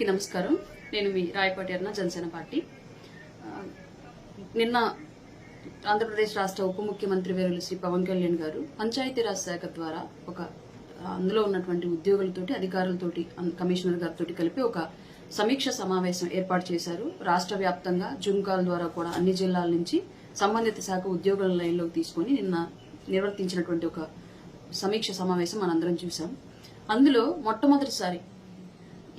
నమస్కారం. నేను మీ రాయపాటి అన్న, జనసేన పార్టీ. నిన్న ఆంధ్రప్రదేశ్ రాష్ట్ర ఉప ముఖ్యమంత్రి వేరులు శ్రీ పవన్ కళ్యాణ్ గారు పంచాయతీరాజ్ శాఖ ద్వారా అందులో ఉన్నటువంటి ఉద్యోగులతోటి, అధికారులతోటి, కమిషనర్ గారితో కలిపి ఒక సమీక్ష సమావేశం ఏర్పాటు చేశారు. రాష్ట్ర వ్యాప్తంగా జూమ్ కాల్ ద్వారా కూడా అన్ని జిల్లాల నుంచి సంబంధిత శాఖ ఉద్యోగుల లైన్లోకి తీసుకుని నిన్న నిర్వర్తించినటువంటి ఒక సమీక్ష సమావేశం మనందరం చూసాం. అందులో మొట్టమొదటిసారి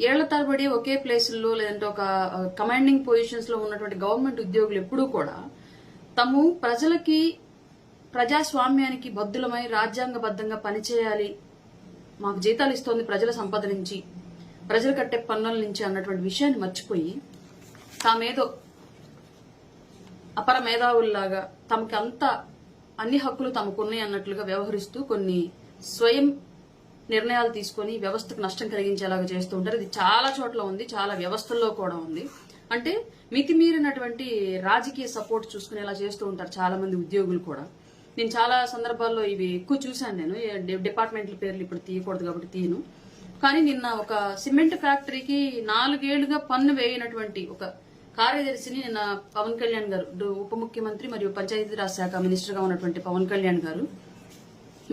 ఏళ్ల తరబడి ఒకే ప్లేసుల్లో లేదంటే ఒక కమాండింగ్ పొజిషన్స్ లో ఉన్నటువంటి గవర్నమెంట్ ఉద్యోగులు ఎప్పుడూ కూడా తాము ప్రజలకి, ప్రజాస్వామ్యానికి బద్దులమై రాజ్యాంగబద్దంగా పనిచేయాలి, మాకు జీతాలు ఇస్తోంది ప్రజల సంపద నుంచి, ప్రజలు కట్టే పన్నుల నుంచి అన్నటువంటి విషయాన్ని మర్చిపోయి తామేదో అపర మేధావుల్లాగా తమకి అంతా అన్ని హక్కులు తమకున్నాయి అన్నట్లుగా వ్యవహరిస్తూ కొన్ని స్వయం నిర్ణయాలు తీసుకుని వ్యవస్థకు నష్టం కలిగించేలాగా చేస్తూ ఉంటారు. ఇది చాలా చోట్ల ఉంది, చాలా వ్యవస్థల్లో కూడా ఉంది. అంటే మితిమీరినటువంటి రాజకీయ సపోర్ట్ చూసుకునేలా చేస్తూ ఉంటారు చాలా మంది ఉద్యోగులు కూడా. నేను చాలా సందర్భాల్లో ఇవి ఎక్కువ చూశాను. నేను డిపార్ట్మెంట్ల పేర్లు ఇప్పుడు తీయకూడదు కాబట్టి తీయను. కానీ నిన్న ఒక సిమెంట్ ఫ్యాక్టరీకి 4 ఏళ్లుగా పన్ను వేయనటువంటి ఒక కార్యదర్శిని నిన్న పవన్ కళ్యాణ్ గారు, ఉప ముఖ్యమంత్రి మరియు పంచాయతీరాజ్ శాఖ మినిస్టర్ గా ఉన్నటువంటి పవన్ కళ్యాణ్ గారు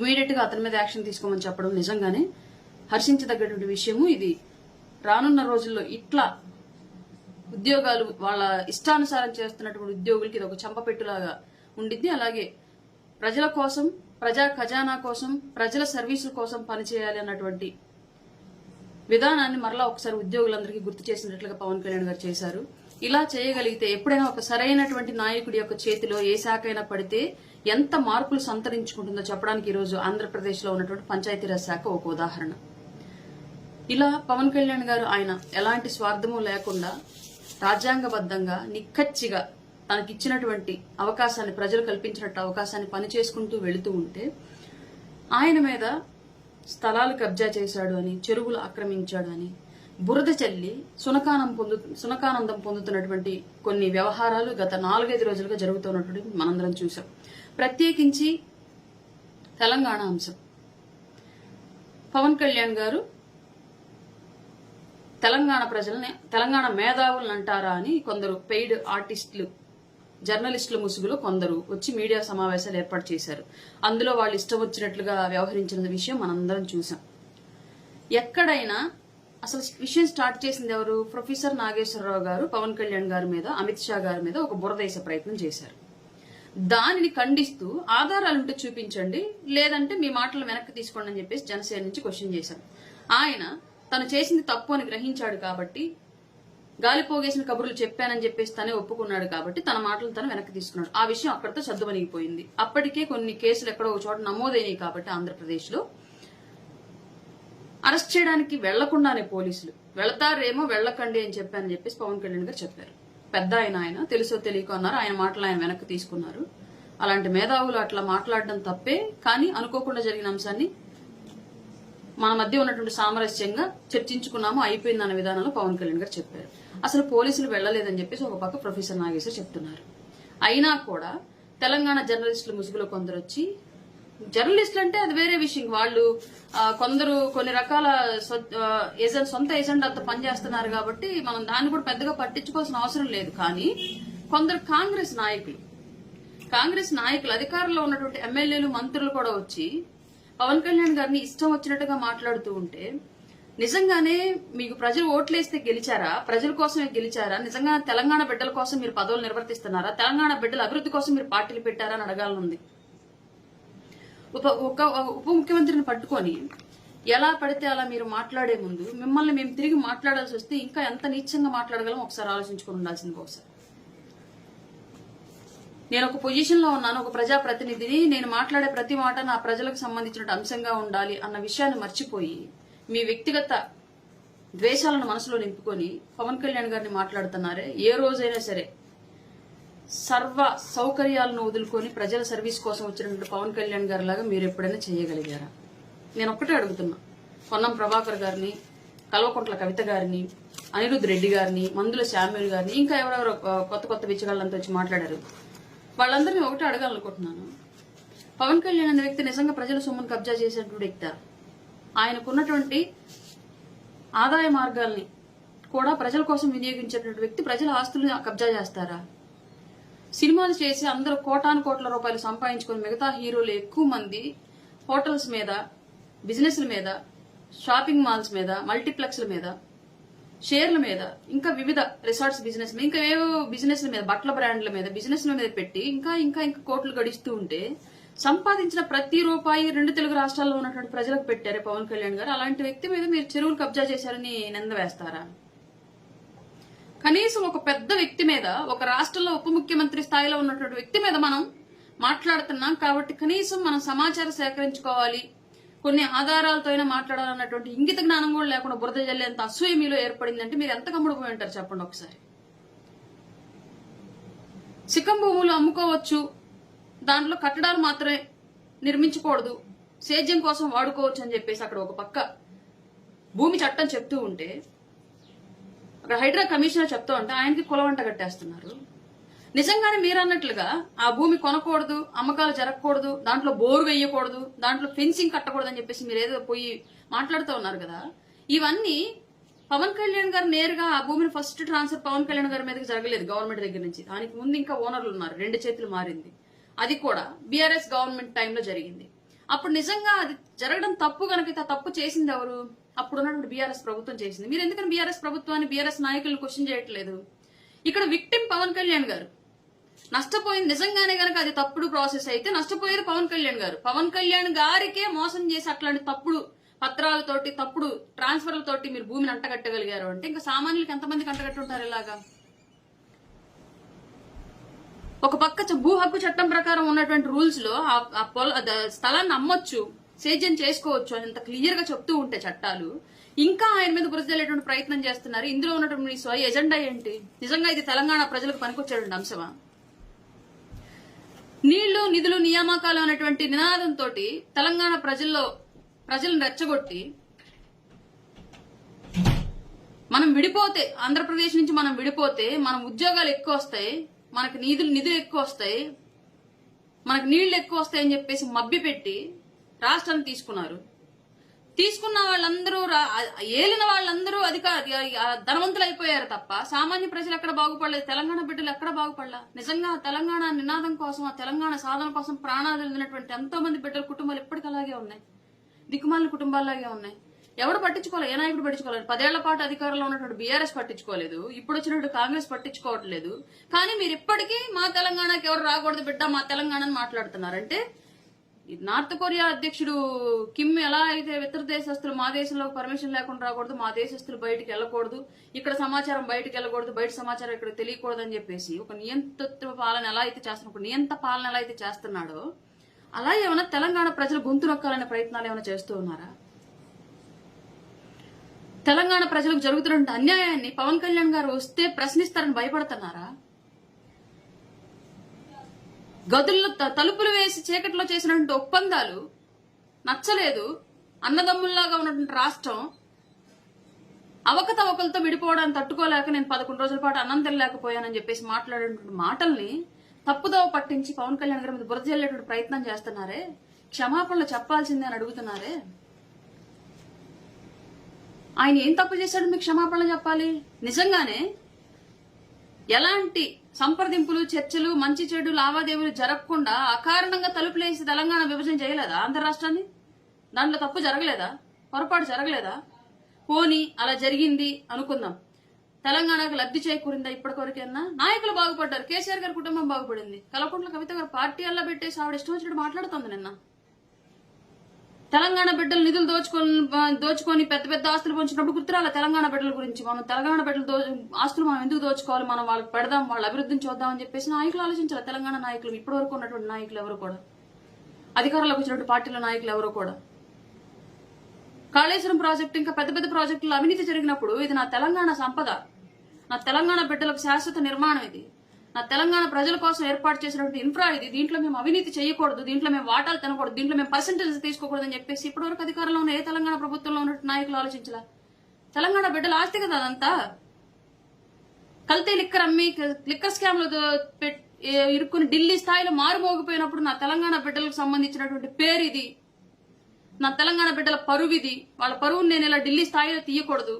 ఇమీడియట్ గా అతని మీద యాక్షన్ తీసుకోమని చెప్పడం నిజంగానే హర్షించదగ్గటువంటి విషయము. ఇది రానున్న రోజుల్లో ఇట్లా ఉద్యోగాలు వాళ్ళ ఇష్టానుసారం చేస్తున్నటువంటి ఉద్యోగులకి ఇది ఒక చంపపెట్టులాగా ఉండిద్ది. అలాగే ప్రజల కోసం, ప్రజా ఖజానా కోసం, ప్రజల సర్వీసుల కోసం పనిచేయాలి అన్నటువంటి విధానాన్ని మరలా ఒకసారి ఉద్యోగులందరికీ గుర్తు చేసినట్లుగా పవన్ కళ్యాణ్ గారు చేశారు. ఇలా చేయగలిగితే ఎప్పుడైనా ఒక సరైనటువంటి నాయకుడి యొక్క చేతిలో ఏ శాఖ అయినా పడితే ఎంత మార్పులు సంతరించుకుంటుందో చెప్పడానికి ఈరోజు ఆంధ్రప్రదేశ్ లో ఉన్నటువంటి పంచాయతీరాజ్ శాఖ ఒక ఉదాహరణ. ఇలా పవన్ కళ్యాణ్ గారు ఆయన ఎలాంటి స్వార్థము లేకుండా రాజ్యాంగబద్దంగా నిక్కచ్చిగా తనకిచ్చినటువంటి అవకాశాన్ని, ప్రజలు కల్పించినట్టు అవకాశాన్ని పనిచేసుకుంటూ వెళుతూ ఉంటే ఆయన మీద స్థలాలు కబ్జా చేశాడు అని, చెరువులు ఆక్రమించాడు అని బురద చల్లి సునకానందం పొందుతున్నటువంటి కొన్ని వ్యవహారాలు గత 4-5 రోజులుగా జరుగుతున్నటువంటి మనందరం చూసాం. ప్రత్యేకించి తెలంగాణ అంశం. పవన్ కళ్యాణ్ గారు తెలంగాణ ప్రజల్ని తెలంగాణ మేధావులను అంటారా అని కొందరు పెయిడ్ ఆర్టిస్టులు, జర్నలిస్టుల ముసుగులో కొందరు వచ్చి మీడియా సమావేశాలు ఏర్పాటు చేశారు. అందులో వాళ్ళు ఇష్టం వచ్చినట్లుగా వ్యవహరించిన విషయం మనందరం చూసాం. ఎక్కడైనా అసలు విషయం స్టార్ట్ చేసింది ఎవరు? ప్రొఫెసర్ నాగేశ్వరరావు గారు పవన్ కళ్యాణ్ గారి మీద, అమిత్ షా గారి మీద ఒక బురదేశ ప్రయత్నం చేశారు. దానిని ఖండిస్తూ ఆధారాలుంటే చూపించండి, లేదంటే మీ మాటలు వెనక్కి తీసుకోండి అని చెప్పేసి జనసేన నుంచి క్వశ్చన్ చేశారు. ఆయన తను చేసింది తప్పు అని గ్రహించాడు కాబట్టి, గాలిపోగేసిన కబుర్లు చెప్పానని చెప్పేసి తనే ఒప్పుకున్నాడు కాబట్టి తన మాటలు తను వెనక్కి తీసుకున్నాడు. ఆ విషయం అక్కడితో సద్దుమణిగిపోయింది. అప్పటికే కొన్ని కేసులు ఎక్కడో ఒక చోట నమోదైనాయి కాబట్టి ఆంధ్రప్రదేశ్ లో అరెస్ట్ చేయడానికి వెళ్లకుండానే పోలీసులు వెళతారేమో వెళ్లకండి అని చెప్పేసి పవన్ కళ్యాణ్ గారు చెప్పారు. పెద్ద ఆయన తెలుసో తెలియకో అన్నారు. ఆయన మాటలు ఆయన వెనక్కి తీసుకున్నారు. అలాంటి మేధావులు అట్లా మాట్లాడడం తప్పే, కానీ అనుకోకుండా జరిగిన అంశాన్ని మన మధ్య ఉన్నటువంటి సామరస్యంగా చర్చించుకున్నాము, అయిపోయింది అన్న విధానంలో పవన్ కళ్యాణ్ గారు చెప్పారు. అసలు పోలీసులు వెళ్లలేదని చెప్పేసి ఒక పక్క ప్రొఫెసర్ నాగేశ్వర్ చెప్తున్నారు. అయినా కూడా తెలంగాణ జర్నలిస్టుల ముసుగులో కొందరు వచ్చి, జర్నలిస్టులు అంటే అది వేరే విషయం, వాళ్ళు కొందరు కొన్ని రకాల సొంత ఎజెండాతో పనిచేస్తున్నారు కాబట్టి మనం దాన్ని కూడా పెద్దగా పట్టించుకోవాల్సిన అవసరం లేదు. కానీ కొందరు కాంగ్రెస్ నాయకులు అధికారంలో ఉన్నటువంటి ఎమ్మెల్యేలు, మంత్రులు కూడా వచ్చి పవన్ కళ్యాణ్ గారిని ఇష్టం వచ్చినట్టుగా మాట్లాడుతూ ఉంటే, నిజంగానే మీకు ప్రజలు ఓట్లేస్తే గెలిచారా? ప్రజల కోసమే గెలిచారా? నిజంగా తెలంగాణ బిడ్డల కోసం మీరు పదవులు నిర్వర్తిస్తున్నారా? తెలంగాణ బిడ్డల అభివృద్ధి కోసం మీరు పార్టీలు పెట్టారా అని అడగాలనుంది. ఉప ముఖ్యమంత్రిని పట్టుకొని ఎలా పడితే అలా మీరు మాట్లాడే ముందు మిమ్మల్ని మేము తిరిగి మాట్లాడాల్సి వస్తే ఇంకా ఎంత నీచంగా మాట్లాడగలం ఒకసారి ఆలోచించుకుని ఉండాల్సింది. ఒకసారి నేను ఒక పొజిషన్ లో ఉన్నాను, ఒక ప్రజాప్రతినిధిని, నేను మాట్లాడే ప్రతి మాట నా ప్రజలకు సంబంధించిన అంశంగా ఉండాలి అన్న విషయాన్ని మర్చిపోయి మీ వ్యక్తిగత ద్వేషాలను మనసులో నింపుకొని పవన్ కళ్యాణ్ గారిని మాట్లాడుతున్నారే. ఏ రోజైనా సరే సర్వ సౌకర్యాలను వదులుకొని ప్రజల సర్వీస్ కోసం వచ్చినటువంటి పవన్ కళ్యాణ్ గారి లాగా మీరు ఎప్పుడైనా చేయగలిగారా? నేను ఒక్కటే అడుగుతున్నా. పొన్నం ప్రభాకర్ గారిని, కల్వకుంట్ల కవిత గారిని, అనిరుద్ రెడ్డి గారిని, మందుల శామ్యూల్ గారిని, ఇంకా ఎవరెవరో కొత్త బిచ్చగాళ్ళంతా వచ్చి మాట్లాడారు. వాళ్ళందరినీ ఒకటే అడగాలనుకుంటున్నాను. పవన్ కళ్యాణ్ అనే వ్యక్తి నిజంగా ప్రజల సొమ్మును కబ్జా చేసేటువంటి వ్యక్తి. ఆయనకున్నటువంటి ఆదాయ మార్గాల్ని కూడా ప్రజల కోసం వినియోగించేటువంటి వ్యక్తి ప్రజల ఆస్తులను కబ్జా చేస్తారా? సినిమాలు చేసి అందరూ కోటాను కోట్ల రూపాయలు సంపాదించుకొని మిగతా హీరోలు ఎక్కువ మంది హోటల్స్ మీద, బిజినెస్ల మీద, షాపింగ్ మాల్స్ మీద, మల్టీప్లెక్స్ల మీద, షేర్ల మీద, ఇంకా వివిధ రిసార్ట్స్ బిజినెస్ మీద, ఇంకా ఏవో బిజినెస్ల మీద, బట్టల బ్రాండ్ల మీద, బిజినెస్ల మీద పెట్టి ఇంకా ఇంకా ఇంకా కోట్లు గడిస్తూ ఉంటే సంపాదించిన ప్రతి రూపాయి 2 తెలుగు రాష్ట్రాల్లో ఉన్నటువంటి ప్రజలకు పెట్టారే పవన్ కళ్యాణ్ గారు. అలాంటి వ్యక్తి మీద మీరు చెరువులు కబ్జా చేశారని నింద వేస్తారా? కనీసం ఒక పెద్ద వ్యక్తి మీద, ఒక రాష్ట్రంలో ఉప ముఖ్యమంత్రి స్థాయిలో ఉన్నటువంటి వ్యక్తి మీద మనం మాట్లాడుతున్నాం కాబట్టి కనీసం మనం సమాచారం సేకరించుకోవాలి, కొన్ని ఆధారాలతో అయినా మాట్లాడాలన్నటువంటి ఇంగిత జ్ఞానం కూడా లేకుండా బురద జల్లేంత అసూయ మీలో ఏర్పడిందంటే మీరు ఎంత కమ్ముడిపోయి ఉంటారు చెప్పండి ఒకసారి. సిక్కం భూములు అమ్ముకోవచ్చు, దాంట్లో కట్టడాలు మాత్రమే నిర్మించకూడదు, సేద్యం కోసం వాడుకోవచ్చు అని చెప్పేసి అక్కడ ఒక పక్క భూమి చట్టం చెప్తూ ఉంటే, అక్కడ హైడ్రా కమిషనర్ చెప్తూ ఉంటే ఆయనకి కులవంట కట్టేస్తున్నారు. నిజంగానే మీరు అన్నట్లుగా ఆ భూమి కొనకూడదు, అమ్మకాలు జరగకూడదు, దాంట్లో బోరు వేయకూడదు, దాంట్లో ఫెన్సింగ్ కట్టకూడదు అని చెప్పేసి మీరు ఏదో పోయి మాట్లాడుతూ ఉన్నారు కదా. ఇవన్నీ పవన్ కళ్యాణ్ గారు నేరుగా ఆ భూమిని ఫస్ట్ ట్రాన్స్ఫర్ పవన్ కళ్యాణ్ గారి మీదకి జరగలేదు గవర్నమెంట్ దగ్గర నుంచి. దానికి ముందు ఇంకా ఓనర్లు ఉన్నారు, 2 చేతులు మారింది. అది కూడా బీఆర్ఎస్ గవర్నమెంట్ టైంలో జరిగింది. అప్పుడు నిజంగా అది జరగడం తప్పు కనుక తప్పు చేసింది ఎవరు? అప్పుడు ఉన్నటువంటి బీఆర్ఎస్ ప్రభుత్వం చేసింది. మీరు ఎందుకని బీఆర్ఎస్ ప్రభుత్వాన్ని, బీఆర్ఎస్ నాయకులను క్వశ్చన్ చేయట్లేదు? ఇక్కడ విక్టిమ్ పవన్ కళ్యాణ్ గారు. నష్టపోయింది నిజంగానే గనక అది తప్పుడు ప్రాసెస్ అయితే నష్టపోయేది పవన్ కళ్యాణ్ గారు. పవన్ కళ్యాణ్ గారికే మోసం చేసి అట్లాంటి తప్పుడు పత్రాలతోటి, తప్పుడు ట్రాన్స్ఫర్లతోటి మీరు భూమిని అంటగట్టగలిగారు అంటే ఇంకా సామాన్యులకు ఎంతమందికి అంటగట్టి ఉంటారు ఇలాగా? ఒక పక్క భూ హక్కు చట్టం ప్రకారం ఉన్నటువంటి రూల్స్ లో ఆ స్థలాన్ని అమ్మొచ్చు, సేద్యం చేసుకోవచ్చు అని ఇంత క్లియర్ గా చెప్తూ ఉంటే చట్టాలు, ఇంకా ఆయన మీద బురదలేటువంటి ప్రయత్నం చేస్తున్నారు. ఇందులో ఉన్నటువంటి స్వయ ఎజెండా ఏంటి? నిజంగా ఇది తెలంగాణ ప్రజలకు పనికొచ్చేటువంటి అంశమా? నీళ్లు, నిధులు, నియామకాలు అనేటువంటి నినాదంతో తెలంగాణ ప్రజలను రెచ్చగొట్టి మనం విడిపోతే, ఆంధ్రప్రదేశ్ నుంచి మనం విడిపోతే మనం ఉద్యోగాలు ఎక్కువ వస్తాయి, మనకు నిధులు ఎక్కువ వస్తాయి, మనకు నీళ్లు ఎక్కువ వస్తాయని చెప్పేసి మభ్య పెట్టి రాష్ట్రాన్ని తీసుకున్నారు. తీసుకున్న వాళ్ళందరూ, ఏలిన వాళ్ళందరూ ధనవంతులు అయిపోయారు తప్ప సామాన్య ప్రజలు ఎక్కడ బాగుపడలేదు, తెలంగాణ బిడ్డలు ఎక్కడ బాగుపడలా. నిజంగా తెలంగాణ నినాదం కోసం, ఆ తెలంగాణ సాధన కోసం ప్రాణాలు వదిలినటువంటి ఎంతో మంది బిడ్డల కుటుంబాలు ఎప్పటికీ అలాగే ఉన్నాయి, దిక్కుమాలిన కుటుంబాల్లాగే ఉన్నాయి. ఎవడు పట్టించుకోవాలి? ఏ నాయకుడు పట్టించుకోలేదు. 10 ఏళ్ల పాటు అధికారంలో ఉన్నటువంటి బీఆర్ఎస్ పట్టించుకోలేదు, ఇప్పుడు వచ్చినట్టు కాంగ్రెస్ పట్టించుకోవట్లేదు. కానీ మీరు ఇప్పటికీ మా తెలంగాణకి ఎవరు రాకూడదు బిడ్డ, మా తెలంగాణని మాట్లాడుతున్నారంటే, నార్త్ కొరియా అధ్యక్షుడు కిమ్ ఎలా అయితే ఇతర దేశస్తులు మా దేశంలో పర్మిషన్ లేకుండా రాకూడదు, మా దేశస్తులు బయటికి వెళ్ళకూడదు, ఇక్కడ సమాచారం బయటకు వెళ్ళకూడదు, బయట సమాచారం ఇక్కడ తెలియకూడదు అని చెప్పేసి ఒక నియంతృత్వ పాలన ఎలా అయితే చేస్తున్నా, ఒక నియంత పాలన ఎలా అయితే చేస్తున్నాడో అలా ఏమైనా తెలంగాణ ప్రజలు గొంతు నొక్కాలనే ప్రయత్నాలు ఏమైనా చేస్తూ ఉన్నారా? తెలంగాణ ప్రజలకు జరుగుతున్న అన్యాయాన్ని పవన్ కళ్యాణ్ గారు వస్తే ప్రశ్నిస్తారని భయపడుతున్నారా? గదుల్లో తలుపులు వేసి చీకట్లో చేసినటువంటి ఒప్పందాలు నచ్చలేదు, అన్నదమ్ముల్లాగా ఉన్నటువంటి రాష్ట్రం అవకతవకలతో విడిపోవడానికి తట్టుకోలేక నేను 11 రోజుల పాటు అన్నం తినలేకపోయానని చెప్పేసి మాట్లాడేటువంటి మాటల్ని తప్పుదోవ పట్టించి పవన్ కళ్యాణ్ గారి మీద బురద జల్లేటువంటి ప్రయత్నం చేస్తున్నారే, క్షమాపణలు చెప్పాల్సిందే అని అడుగుతున్నారే. ఆయన ఏం తప్పు చేశాడు మీకు క్షమాపణలు చెప్పాలి? నిజంగానే ఎలాంటి సంప్రదింపులు, చర్చలు, మంచి చెడు లావాదేవీలు జరగకుండా అకారణంగా తలుపులేసి తెలంగాణ విభజన చేయలేదా ఆంధ్ర రాష్ట్రాన్ని? దాంట్లో తప్పు జరగలేదా? పొరపాటు జరగలేదా? పోనీ అలా జరిగింది అనుకుందాం, తెలంగాణకు లబ్ధి చేకూరిందా? ఇప్పటివరకైనా నాయకులు బాగుపడ్డారు, కేసీఆర్ గారి కుటుంబం బాగుపడింది. కల్వకుంట్ల కవిత గారు పార్టీ అల్లా పెట్టేసి ఆవిడ ఇష్టం వచ్చినట్టు మాట్లాడుతుంది. నిన్న తెలంగాణ బిడ్డలు నిధులు దోచుకొని పెద్ద పెద్ద ఆస్తులు పంచినప్పుడు గుర్తురాల తెలంగాణ బిడ్డల గురించి. మనం తెలంగాణ బిడ్డలు ఆస్తులు మనం ఎందుకు దోచుకోవాలి, మనం వాళ్ళకి పెడదాం, వాళ్ళ అభివృద్ధిని చూద్దాం అని చెప్పేసి నాయకులు ఆలోచించాలి. తెలంగాణ నాయకులు, ఇప్పటి వరకు ఉన్నటువంటి నాయకులు ఎవరు కూడా, అధికారంలోకి వచ్చినటువంటి పార్టీల నాయకులు ఎవరు కూడా, కాళేశ్వరం ప్రాజెక్టు ఇంకా పెద్ద పెద్ద ప్రాజెక్టులో అవినీతి జరిగినప్పుడు ఇది నా తెలంగాణ సంపద, నా తెలంగాణ బిడ్డలకు శాశ్వత నిర్మాణం, ఇది నా తెలంగాణ ప్రజల కోసం ఏర్పాటు చేసినటువంటి ఇన్ఫ్రా, ఇది దీంట్లో మేము అవినీతి చేయకూడదు, దీంట్లో మేము వాటాలు తినకూడదు, దీంట్లో మేము పర్సెంటేజ్ తీసుకోకూడదు అని చెప్పేసి ఇప్పటివరకు అధికారంలో ఉన్న ఏ తెలంగాణ ప్రభుత్వంలో ఉన్న నాయకులు ఆలోచించలా. తెలంగాణ బిడ్డల ఆస్తి కదా అదంతా. కల్తీ లిక్కర్ అమ్మి లిక్కర్ స్కామ్ లో ఇరుక్కుని ఢిల్లీ స్థాయిలో మారుమోగిపోయినప్పుడు నా తెలంగాణ బిడ్డలకు సంబంధించినటువంటి పేరు ఇది, నా తెలంగాణ బిడ్డల పరువు ఇది, వాళ్ళ పరువుని నేను ఇలా ఢిల్లీ స్థాయిలో తీయకూడదు,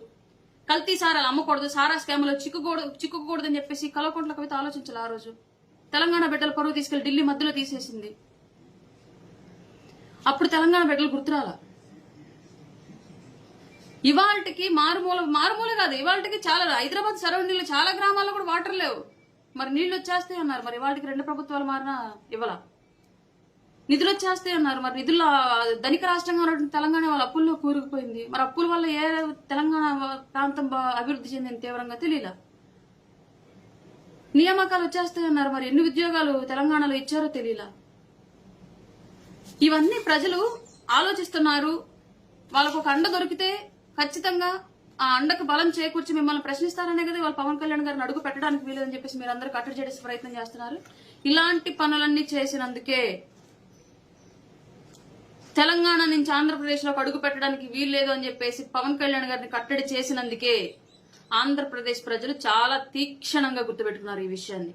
కల్తీ సారాలు అమ్మకూడదు, సారా స్కామ్లో చిక్కుకూడదు అని చెప్పేసి కల్వకుంట్ల కవిత ఆలోచించాలి. ఆ రోజు తెలంగాణ బిడ్డల పరువు తీసుకెళ్లి ఢిల్లీ మధ్యలో తీసేసింది. అప్పుడు తెలంగాణ బిడ్డలు గుర్తురాల. ఇవాళకి మారుమూల కాదు, ఇవాళకి చాలా హైదరాబాద్ సరౌండింగ్ లో చాలా గ్రామాల్లో కూడా వాటర్ లేవు. మరి నీళ్లు వచ్చేస్తాయి అన్నారు. మరి ఇవాళకి 2 ప్రభుత్వాలు మారినా ఇవ్వాల. నిధులు వచ్చేస్తాయి అన్నారు. మరి నిధుల ధనిక రాష్ట్రంగా ఉన్నటువంటి తెలంగాణ వాళ్ళ అప్పుల్లో కూరుకుపోయింది. మరి అప్పుల వల్ల ఏ తెలంగాణ ప్రాంతం అభివృద్ధి చెందింది తీవ్రంగా తెలియలా. నియామకాలు వచ్చేస్తాయి అన్నారు. మరి ఎన్ని ఉద్యోగాలు తెలంగాణలో ఇచ్చారో తెలియలా. ఇవన్నీ ప్రజలు ఆలోచిస్తున్నారు. వాళ్ళకు ఒక అండ దొరికితే ఖచ్చితంగా ఆ అండకు బలం చేకూర్చి మిమ్మల్ని ప్రశ్నిస్తారనే కదా వాళ్ళు పవన్ కళ్యాణ్ గారిని అడుగు పెట్టడానికి వీలేదని చెప్పేసి మీరు అందరూ కట్టడి చేసే ప్రయత్నం చేస్తున్నారు. ఇలాంటి పనులన్నీ చేసినందుకే, తెలంగాణ నుంచి ఆంధ్రప్రదేశ్ లోకి అడుగు పెట్టడానికి వీల్లేదు అని చెప్పేసి పవన్ కళ్యాణ్ గారిని కట్టడి చేసినందుకే ఆంధ్రప్రదేశ్ ప్రజలు చాలా తీక్షణంగా గుర్తుపెట్టుకున్నారు ఈ విషయాన్ని.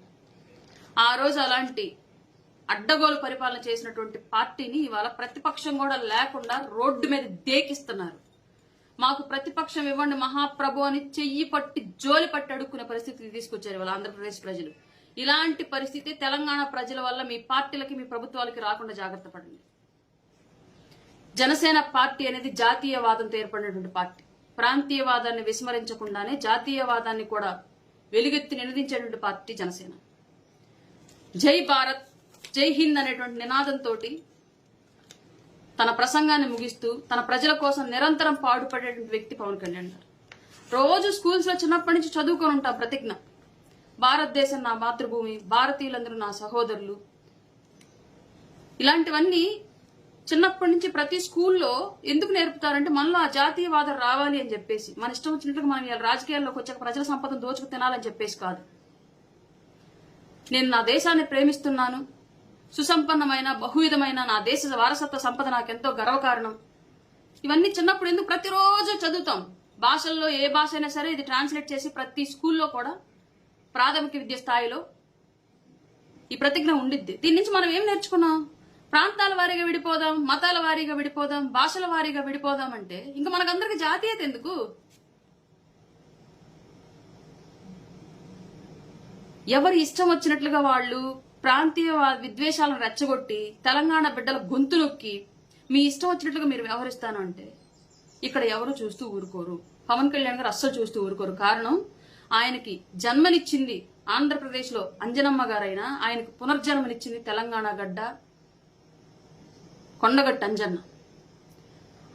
ఆ రోజు అలాంటి అడ్డగోలు పరిపాలన చేసినటువంటి పార్టీని ఇవాళ ప్రతిపక్షం కూడా లేకుండా రోడ్డు మీద దేకిస్తున్నారు. మాకు ప్రతిపక్షం ఇవ్వండి మహాప్రభు అని చెయ్యి పట్టి జోలి పట్టి అడుక్కునే పరిస్థితికి తీసుకొచ్చారు ఇవాళ ఆంధ్రప్రదేశ్ ప్రజలు. ఇలాంటి పరిస్థితి తెలంగాణ ప్రజల వల్ల మీ పార్టీలకి మీ ప్రభుత్వాలకి రాకుండా జాగ్రత్త పడండి. జనసేన పార్టీ అనేది జాతీయవాదంతో ఏర్పడినటువంటి పార్టీ. ప్రాంతీయవాదాన్ని విస్మరించకుండానే జాతీయవాదాన్ని కూడా వెలుగెత్తి నినదించేటువంటి పార్టీ జనసేన. జై భారత్, జై హింద్ అనేటువంటి నినాదంతో తన ప్రసంగాన్ని ముగిస్తూ తన ప్రజల కోసం నిరంతరం పాటుపడేటువంటి వ్యక్తి పవన్ కళ్యాణ్ గారు. రోజు స్కూల్స్ లో చిన్నప్పటి నుంచి చదువుకొని ఉంటాం ప్రతిజ్ఞ. భారతదేశం నా మాతృభూమి, భారతీయులందరూ నా సహోదరులు. ఇలాంటివన్నీ చిన్నప్పటి నుంచి ప్రతి స్కూల్లో ఎందుకు నేర్పుతారంటే మనలో ఆ జాతీయవాదం రావాలి అని చెప్పేసి. మన ఇష్టం వచ్చినట్టుగా మనం ఇలా రాజకీయాల్లోకి వచ్చాక ప్రజల సంపదను దోచుకు తినాలని చెప్పేసి కాదు. నేను నా దేశాన్ని ప్రేమిస్తున్నాను, సుసంపన్నమైన బహువిధమైన నా దేశ వారసత్వ సంపద నాకెంతో గర్వకారణం. ఇవన్నీ చిన్నప్పుడు ఎందుకు ప్రతిరోజు చదువుతాం. భాషల్లో ఏ భాష అయినా సరే ఇది ట్రాన్స్లేట్ చేసి ప్రతి స్కూల్లో కూడా ప్రాథమిక విద్య స్థాయిలో ఈ ప్రతిజ్ఞ ఉండిద్ది. దీని నుంచి మనం ఏం నేర్చుకున్నాం? ప్రాంతాల వారీగా విడిపోదాం, మతాల వారీగా విడిపోదాం, భాషల వారీగా విడిపోదాం అంటే ఇంకా మనకందరికి జాతీయత ఎందుకు? ఎవరు ఇష్టం వచ్చినట్లుగా వాళ్ళు ప్రాంతీయ విద్వేషాలను రెచ్చగొట్టి తెలంగాణ బిడ్డల గొంతు నొక్కి మీ ఇష్టం వచ్చినట్లుగా మీరు వ్యవహరిస్తాను అంటే ఇక్కడ ఎవరు చూస్తూ ఊరుకోరు. పవన్ కళ్యాణ్ గారు అస్సలు చూస్తూ ఊరుకోరు. కారణం, ఆయనకి జన్మనిచ్చింది ఆంధ్రప్రదేశ్ లో అంజనమ్మ గారైనా ఆయనకు పునర్జన్మనిచ్చింది తెలంగాణ గడ్డ కొండగట్టు అంజన్న.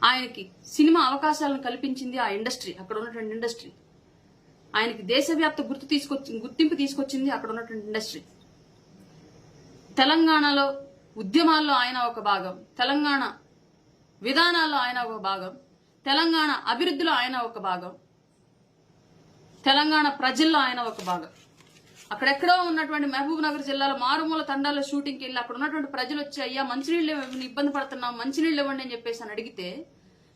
ఆయనకి సినిమా అవకాశాలను కల్పించింది ఆ ఇండస్ట్రీ, అక్కడ ఉన్నటువంటి ఇండస్ట్రీ. ఆయనకి దేశవ్యాప్త గుర్తింపు తీసుకొచ్చింది అక్కడ ఉన్నటువంటి ఇండస్ట్రీ. తెలంగాణలో ఉద్యమాల్లో ఆయన ఒక భాగం, తెలంగాణ విధానాల్లో ఆయన ఒక భాగం, తెలంగాణ అభివృద్ధిలో ఆయన ఒక భాగం, తెలంగాణ ప్రజల్లో ఆయన ఒక భాగం. అక్కడెక్కడో ఉన్నటువంటి మహబూబ్ నగర్ జిల్లాలో మారుమూల తండాల్లో షూటింగ్కి వెళ్ళి అక్కడ ఉన్నటువంటి ప్రజలు వచ్చి అయ్యా మంచినీళ్ళు ఇబ్బంది పడుతున్నాం, మంచినీళ్ళు ఇవ్వండి అని చెప్పేసి అని అడిగితే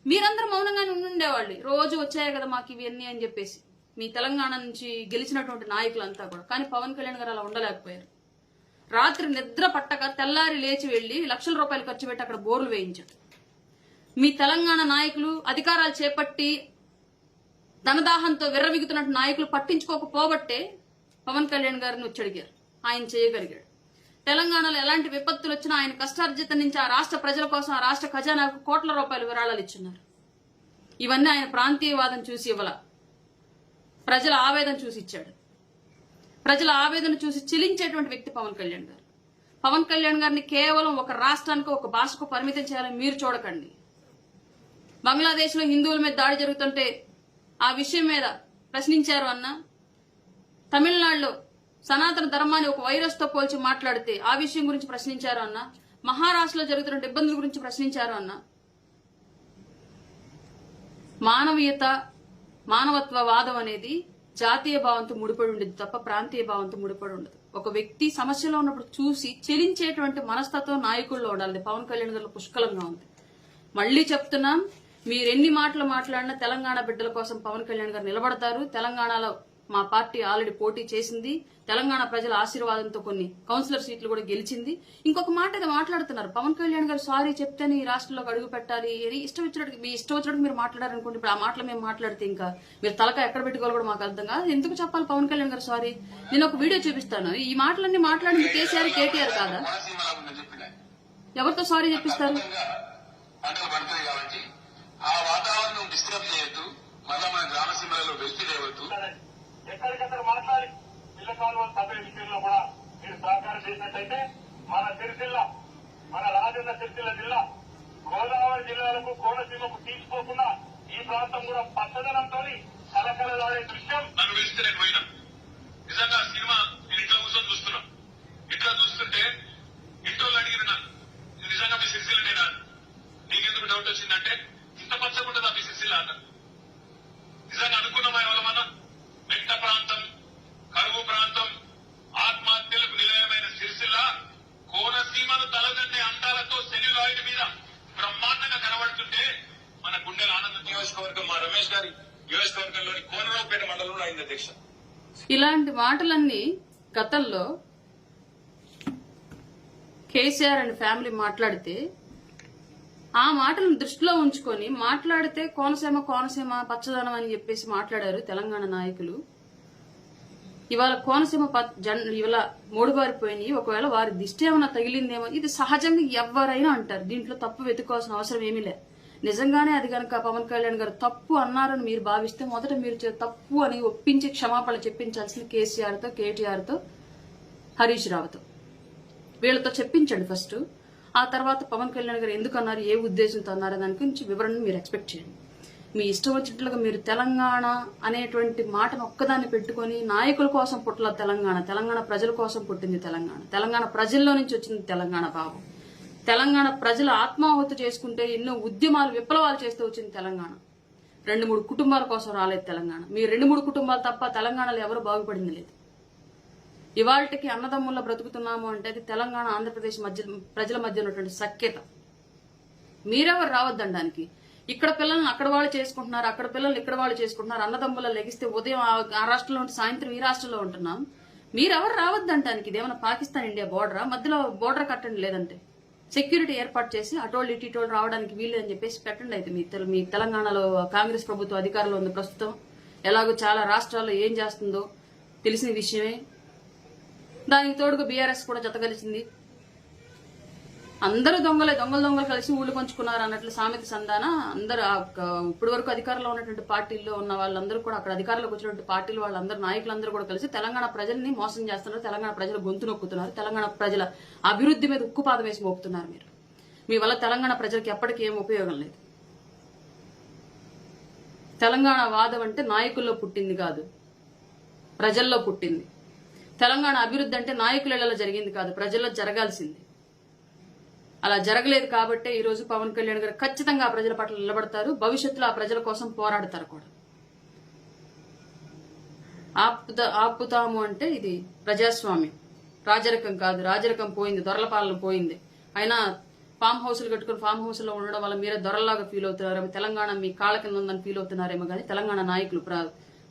మీరందరూ మౌనంగానే ఉండేవాళ్ళు. రోజు వచ్చాయి కదా మాకు ఇవన్నీ అని చెప్పేసి మీ తెలంగాణ నుంచి గెలిచినటువంటి నాయకులంతా కూడా. కానీ పవన్ కళ్యాణ్ గారు అలా ఉండలేకపోయారు. రాత్రి నిద్ర పట్టక తెల్లారి లేచి వెళ్లి లక్షల రూపాయలు ఖర్చు పెట్టి అక్కడ బోర్లు వేయించాడు. మీ తెలంగాణ నాయకులు అధికారాలు చేపట్టి ధనదాహంతో విర్రవిగుతున్నట్టు నాయకులు పట్టించుకోకపోబట్టే పవన్ కళ్యాణ్ గారిని వచ్చి అడిగారు. ఆయన చేయగలిగాడు. తెలంగాణలో ఎలాంటి విపత్తులు వచ్చినా ఆయన కష్టార్జిత నుంచి ఆ రాష్ట్ర ప్రజల కోసం ఆ రాష్ట్ర ఖజానాకు కోట్ల రూపాయలు విరాళాలు ఇచ్చున్నారు. ఇవన్నీ ఆయన ప్రాంతీయవాదం చూసి ఇవ్వాల, ప్రజల ఆవేదన చూసి ఇచ్చాడు. ప్రజల ఆవేదన చూసి చెలించేటువంటి వ్యక్తి పవన్ కళ్యాణ్ గారు. పవన్ కళ్యాణ్ గారిని కేవలం ఒక రాష్ట్రానికి ఒక భాషకు పరిమితం చేయాలని మీరు చూడకండి. బంగ్లాదేశ్ లో హిందువుల మీద దాడి జరుగుతుంటే ఆ విషయం మీద ప్రశ్నించారు అన్న, తమిళనాడులో సనాతన ధర్మాన్ని ఒక వైరస్ తో పోల్చి మాట్లాడితే ఆ విషయం గురించి ప్రశ్నించారు అన్న, మహారాష్ట్రలో జరుగుతున్న ఇబ్బందుల గురించి ప్రశ్నించారు అన్న. మానవీయత, మానవత్వ వాదం అనేది జాతీయ భావంతో ముడిపడి ఉండేది తప్ప ప్రాంతీయ భావంతో ముడిపడి ఉండదు. ఒక వ్యక్తి సమస్యలో ఉన్నప్పుడు చూసి చెలించేటువంటి మనస్తత్వం నాయకుల్లో ఉండాలి. పవన్ కళ్యాణ్ గారిలో పుష్కలంగా ఉంది. మళ్లీ చెప్తున్నాం, మీరెన్ని మాటలు మాట్లాడినా తెలంగాణ బిడ్డల కోసం పవన్ కళ్యాణ్ గారు నిలబడతారు. తెలంగాణలో మా పార్టీ ఆల్రెడీ పోటీ చేసింది. తెలంగాణ ప్రజల ఆశీర్వాదంతో కొన్ని కౌన్సిలర్ సీట్లు కూడా గెలిచింది. ఇంకొక మాట ఏదో మాట్లాడుతున్నారు. పవన్ కళ్యాణ్ గారు సారీ చెప్తేనే ఈ రాష్ట్రంలోకి అడుగు పెట్టాలి. మీ ఇష్టం వచ్చినట్టు మీరు మాట్లాడారనుకోండి. ఇప్పుడు ఆ మాటలు మేము మాట్లాడితే ఇంకా మీరు తలక ఎక్కడ పెట్టుకోవాలి కూడా మాకు అర్థం కాదు. ఎందుకు చెప్పాలి పవన్ కళ్యాణ్ గారు సారీ? నేను ఒక వీడియో చూపిస్తాను. ఈ మాటలన్నీ మాట్లాడింది కేసీఆర్, కేటీఆర్ కాదా? ఎవరితో సారీ చెప్పిస్తారు? ఆ వాతావరణం డిస్టర్బ్ చేయొద్దు. మళ్ళా మన గ్రామసీమలలో వెళ్తూ లేవద్దు. ఎక్కడికక్కడ మాట్లాడి ఇళ్ల కాలువల సభ్యుల విషయంలో కూడా మీరు సహకారం చేసినట్టయితే మన సిరిసిల్ల, మన రాజన్న సిరిసిల్ల జిల్లా గోదావరి జిల్లాలకు కోనసీమకు తీసుకోకుండా ఈ ప్రాంతం కూడా పచ్చదనంతో కలకలలాడే దృశ్యం నన్ను వెళ్తే నేను పోయినా. నిజంగా సినిమా నేను ఇట్లా కూర్చొని చూస్తున్నా. ఇట్లా చూస్తుంటే ఇంట్లో అడిగిన నాకు నిజంగా మీ సిరిసిల్ల నేనా, నీకెందుకు డౌట్ వచ్చిందంటే ఇంత పచ్చగుంటుందా మీ సిరిసిల్ల అన్న. నిజంగా అనుకున్నామా ఎవరమన్నా? మెట్ట ప్రాంతం, కరువు ప్రాంతం, ఆత్మహత్యలకు నిలయమైన సిరిసిల్ల కోనసీమను తలదన్నే అందాలతో సెల్యులాయిడ్ మీద బ్రహ్మాండంగా కనబడుతుంటే మన గుండెల ఆనందం. నియోజకవర్గం మా రమేష్ గారి నియోజకవర్గంలోని కోనరావుపేట మండలంలో అయింది అధ్యక్ష. ఇలాంటి మాటలన్నీ గతంలో కేసీఆర్ అండ్ ఫ్యామిలీ మాట్లాడితే ఆ మాటలను దృష్టిలో ఉంచుకొని మాట్లాడితే కోనసీమ పచ్చదనం అని చెప్పేసి మాట్లాడారు తెలంగాణ నాయకులు. ఇవాళ కోనసీమ ఇవాళ మూడుబారిపోయినాయి. ఒకవేళ వారి దిష్టి ఏమైనా తగిలిందేమో, ఇది సహజంగా ఎవరైనా అంటారు. దీంట్లో తప్పు వెతుక్కోవాల్సిన అవసరం ఏమీ లేదు. నిజంగానే అది గనక పవన్ కళ్యాణ్ గారు తప్పు అన్నారని మీరు భావిస్తే మొదట మీరు తప్పు అని ఒప్పించి క్షమాపణ చెప్పించాల్సింది కేసీఆర్ తో, కేటీఆర్ తో, హరీష్ రావుతో. వీళ్ళతో చెప్పించండి ఫస్ట్. ఆ తర్వాత పవన్ కళ్యాణ్ గారు ఎందుకు అన్నారు, ఏ ఉద్దేశంతో అన్నారు దాని గురించి వివరణ మీరు ఎక్స్పెక్ట్ చేయండి. మీ ఇష్టం వచ్చినట్లుగా మీరు తెలంగాణ అనేటువంటి మాటను ఒక్కదాన్ని పెట్టుకుని నాయకుల కోసం పుట్టల తెలంగాణ ప్రజల కోసం పుట్టింది తెలంగాణ ప్రజల్లో నుంచి వచ్చింది తెలంగాణ భావం. తెలంగాణ ప్రజలు ఆత్మాహుతి చేసుకుంటే ఎన్నో ఉద్యమాలు, విప్లవాలు చేస్తూ వచ్చింది తెలంగాణ. 2-3 కుటుంబాల కోసం రాలేదు తెలంగాణ. మీ 2-3 కుటుంబాలు తప్ప తెలంగాణలో ఎవరు బాగుపడింది లేదు. ఇవాళకి అన్నదమ్ముల్లో బ్రతుకుతున్నాము అంటే అది తెలంగాణ ఆంధ్రప్రదేశ్ ప్రజల మధ్య ఉన్నటువంటి సఖ్యత. మీరెవరు రావద్దనడానికి. ఇక్కడ పిల్లల్ని అక్కడ వాళ్ళు చేసుకుంటున్నారు, అక్కడ పిల్లల్ని ఇక్కడ వాళ్ళు చేసుకుంటున్నారు. అన్నదమ్ముల లెగిస్తే ఉదయం ఆ రాష్ట్రంలో ఉంటే సాయంత్రం ఈ రాష్ట్రంలో ఉంటున్నాం. మీరెవరు రావద్దంటానికి. ఇదేమన్నా పాకిస్తాన్ ఇండియా బోర్డరా? మధ్యలో బోర్డర్ కట్టండి, లేదంటే సెక్యూరిటీ ఏర్పాటు చేసి అటోళ్ళు ఇటీటోళ్ళు రావడానికి వీలు అని చెప్పేసి పెట్టండి. అయితే మీ తెలంగాణలో కాంగ్రెస్ ప్రభుత్వం అధికారంలో ఉంది ప్రస్తుతం. ఎలాగో చాలా రాష్ట్రాల్లో ఏం చేస్తుందో తెలిసిన విషయమే. దానికి తోడుగా బీఆర్ఎస్ కూడా జతగలిసింది. అందరూ దొంగలు కలిసి ఊళ్ళు పంచుకున్నారు అన్నట్లు సామెత సంధాన. అందరూ ఇప్పటి వరకు అధికారంలో ఉన్నటువంటి పార్టీల్లో ఉన్న వాళ్ళందరూ కూడా, అక్కడ అధికారంలోకి వచ్చినటువంటి పార్టీలు వాళ్ళందరూ, నాయకులందరూ కూడా కలిసి తెలంగాణ ప్రజల్ని మోసం చేస్తున్నారు. తెలంగాణ ప్రజలు గొంతు నొక్కుతున్నారు. తెలంగాణ ప్రజల అభివృద్ధి మీద ఉక్కుపాదం వేసి మోపుతున్నారు మీరు. మీ వల్ల తెలంగాణ ప్రజలకు ఎప్పటికీ ఏం ఉపయోగం లేదు. తెలంగాణ వాదం అంటే నాయకుల్లో పుట్టింది కాదు, ప్రజల్లో పుట్టింది. తెలంగాణ అభివృద్ధి అంటే నాయకుల జరిగింది కాదు, ప్రజల్లో జరగాల్సింది. అలా జరగలేదు కాబట్టే ఈ రోజు పవన్ కళ్యాణ్ గారు ఖచ్చితంగా ఆ ప్రజల పట్ల నిలబడతారు. భవిష్యత్తులో ఆ ప్రజల కోసం పోరాడతారు కూడా. ఆపుతాము అంటే ఇది ప్రజాస్వామ్యం, రాజరికం కాదు. రాజరికం పోయింది, దొరల పాలన పోయింది. అయినా ఫామ్ హౌస్లు కట్టుకుని ఫామ్ హౌస్ లో ఉండడం వల్ల మీరే దొరల్లాగా ఫీల్ అవుతున్నారేమో, తెలంగాణ మీ కాళ్ళ కింద ఉందని ఫీల్ అవుతున్నారేమో. కానీ తెలంగాణ నాయకులు,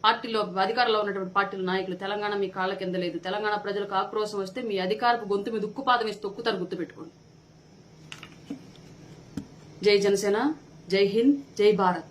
పార్టీలో అధికారంలో ఉన్నటువంటి పార్టీల నాయకులు తెలంగాణ మీ కాళ్ళ కింద లేదు. తెలంగాణ ప్రజలకు ఆక్రోశం వస్తే మీ అధికారపు గొంతు మీద ఉక్కుపాదం వేసి తొక్కుతారు, గుర్తుపెట్టుకోండి. జై జనసేన, జై హింద్, జై భారత్.